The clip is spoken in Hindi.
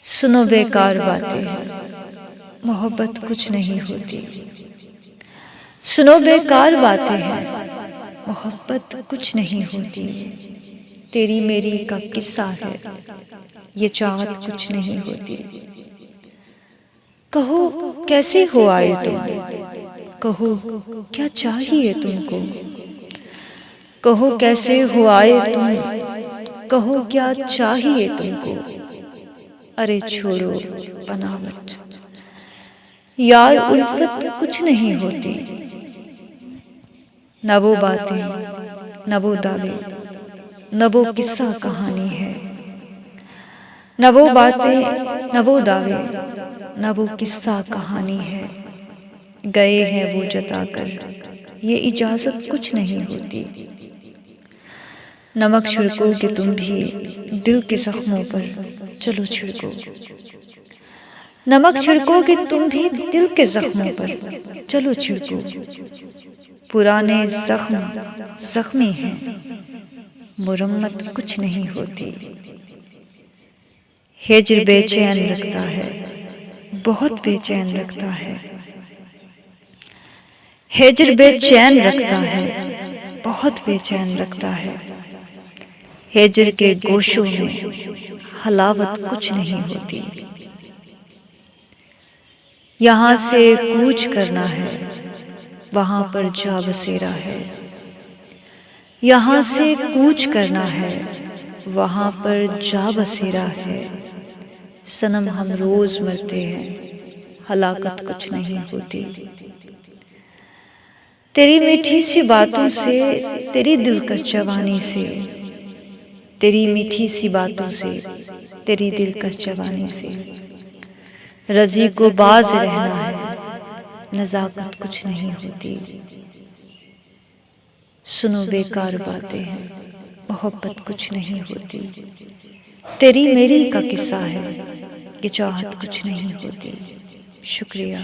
सुनो बेकार बातें हैं, मोहब्बत कुछ नहीं होती। सुनो बेकार बातें हैं, मोहब्बत कुछ नहीं होती। तेरी मेरी का किस्सा है, ये चाहत कुछ नहीं होती। कहो कैसे हो आए तुम, कहो क्या चाहिए तुमको। कहो कैसे हो आए तुम, कहो क्या चाहिए तुमको। अरे छोड़ो बनावट, यार उल्फत कुछ नहीं होती। न वो बातें न वो दावे, न वो किस्सा कहानी है। न वो बातें न वो दावे, न वो किस्सा कहानी है। गए हैं वो जताकर, ये इजाजत कुछ नहीं होती। नमक छिड़कोगे तुम भी दिल के जख्मों पर, चलो छिड़को। नमक छिड़कोगे तुम भी दिल के जख्मों पर, चलो छिड़को। पुराने जख्म जख्मी हैं, मुरम्मत कुछ नहीं होती। हिज्र बेचैन रखता है, बहुत बेचैन रखता है। हिज्र बेचैन रखता है, बहुत बेचैन रखता है। हिज्र के गोशों में हलावत कुछ नहीं होती। यहाँ से कूच करना है, वहाँ पर जा बसेरा है। यहाँ से कूच करना है, वहाँ पर जा बसेरा है। सनम हम रोज मरते हैं, हलाकत कुछ नहीं होती। तेरी मीठी सी बातों से, तेरी दिलकश जवानी से, तेरी मीठी सी बातों से, तेरी दिलकश जवानी से, रजी को बाज रहना है, नज़ाकत कुछ नहीं होती। सुनो बेकार बातें हैं, मोहब्बत कुछ नहीं होती। तेरी मेरी का किस्सा है, ये चाहत कुछ नहीं होती। शुक्रिया।